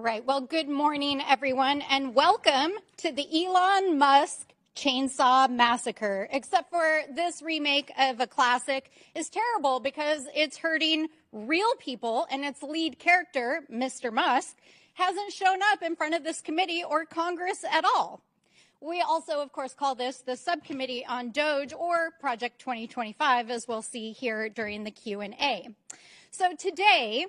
All right, well, good morning, everyone, and welcome to the Elon Musk Chainsaw Massacre. Except for this remake of a classic is terrible because it's hurting real people, and its lead character, Mr. Musk, hasn't shown up in front of this committee or Congress at all. We also, of course, call this the Subcommittee on DOGE, or Project 2025, as we'll see here during the Q&A. So today,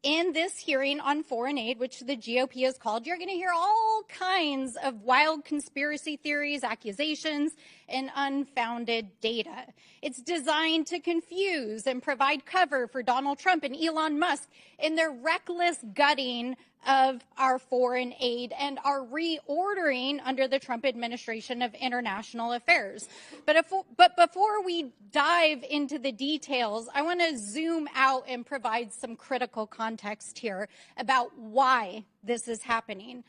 in this hearing on foreign aid, which the GOP has called, you're going to hear all kinds of wild conspiracy theories, accusations, and unfounded data. It's designed to confuse and provide cover for Donald Trump and Elon Musk in their reckless gutting of our foreign aid and our reordering under the Trump administration of international affairs. But before we dive into the details, I want to zoom out and provide some critical context here about why this is happening.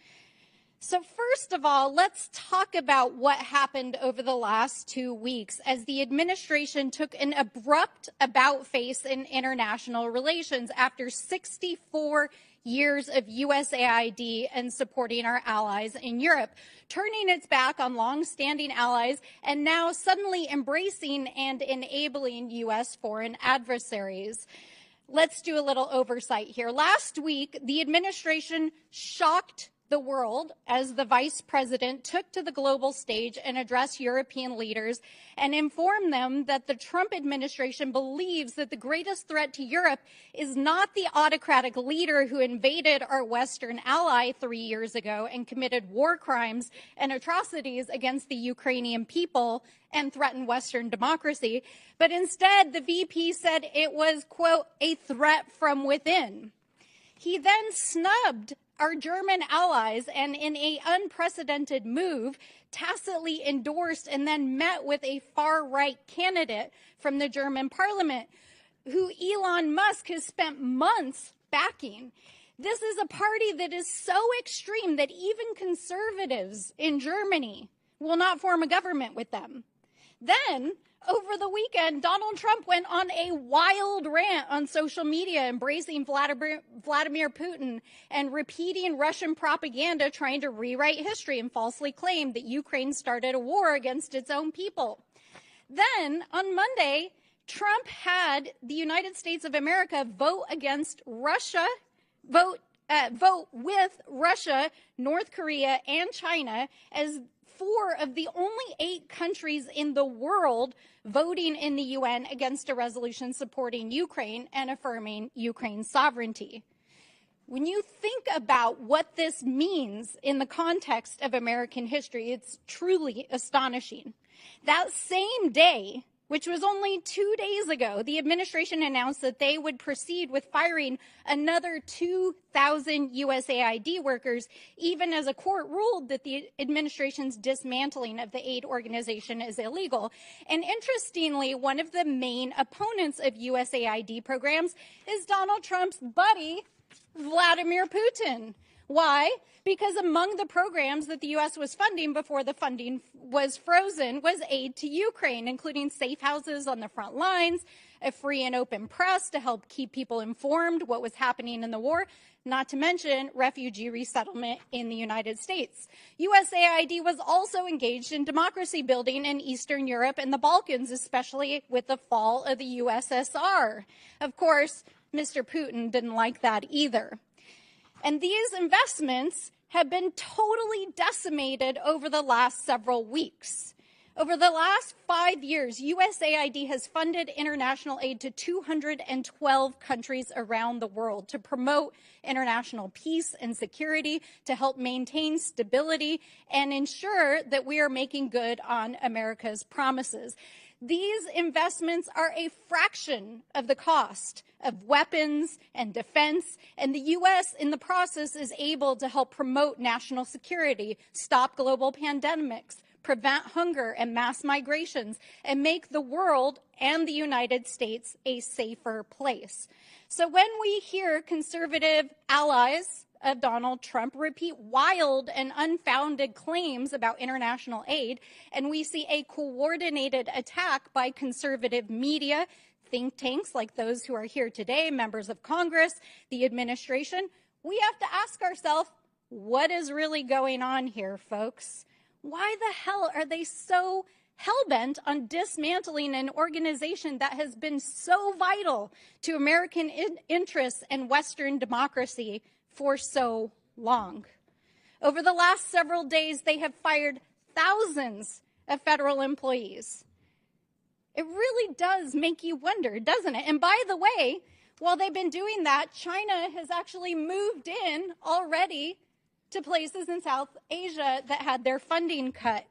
So first of all, let's talk about what happened over the last 2 weeks as the administration took an abrupt about-face in international relations after 64 years of USAID and supporting our allies in Europe, turning its back on long-standing allies and now suddenly embracing and enabling U.S. foreign adversaries. Let's do a little oversight here. Last week, the administration shocked the world as the vice president took to the global stage and addressed European leaders and informed them that the Trump administration believes that the greatest threat to Europe is not the autocratic leader who invaded our Western ally 3 years ago and committed war crimes and atrocities against the Ukrainian people and threatened Western democracy, but instead the VP said it was, quote, a threat from within. He then snubbed our German allies and, in an unprecedented move, tacitly endorsed and then met with a far-right candidate from the German parliament who Elon Musk has spent months backing. This is a party that is so extreme that even conservatives in Germany will not form a government with them. Then, over the weekend, Donald Trump went on a wild rant on social media, embracing Vladimir Putin and repeating Russian propaganda, trying to rewrite history and falsely claim that Ukraine started a war against its own people. Then, on Monday, Trump had the United States of America vote with Russia, North Korea, and China as 4 of the only 8 countries in the world voting in the UN against a resolution supporting Ukraine and affirming Ukraine's sovereignty. When you think about what this means in the context of American history, it's truly astonishing. That same day, which was only 2 days ago, the administration announced that they would proceed with firing another 2,000 USAID workers, even as a court ruled that the administration's dismantling of the aid organization is illegal. And interestingly, one of the main opponents of USAID programs is Donald Trump's buddy, Vladimir Putin. Why? Because among the programs that the U.S. was funding before the funding was frozen was aid to Ukraine, including safe houses on the front lines, a free and open press to help keep people informed what was happening in the war, not to mention refugee resettlement in the United States. USAID was also engaged in democracy building in Eastern Europe and the Balkans, especially with the fall of the USSR. Of course, Mr. Putin didn't like that either. And these investments have been totally decimated over the last several weeks. Over the last 5 years, USAID has funded international aid to 212 countries around the world to promote international peace and security, to help maintain stability, and ensure that we are making good on America's promises. These investments are a fraction of the cost of weapons and defense, and the U.S. in the process is able to help promote national security, stop global pandemics, prevent hunger and mass migrations, and make the world and the United States a safer place. So when we hear conservative allies of Donald Trump repeat wild and unfounded claims about international aid, and we see a coordinated attack by conservative media, think tanks like those who are here today, members of Congress, the administration, we have to ask ourselves, what is really going on here, folks? Why the hell are they so hell-bent on dismantling an organization that has been so vital to American interests and Western democracy for so long? Over the last several days, they have fired thousands of federal employees. It really does make you wonder, doesn't it? And by the way, while they've been doing that, China has actually moved in already to places in South Asia that had their funding cut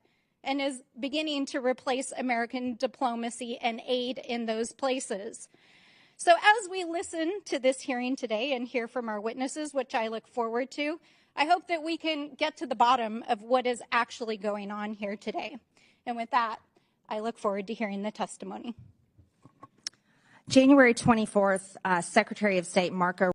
and is beginning to replace American diplomacy and aid in those places. So as we listen to this hearing today and hear from our witnesses, which I look forward to, I hope that we can get to the bottom of what is actually going on here today. And with that, I look forward to hearing the testimony. January 24th, Secretary of State Marco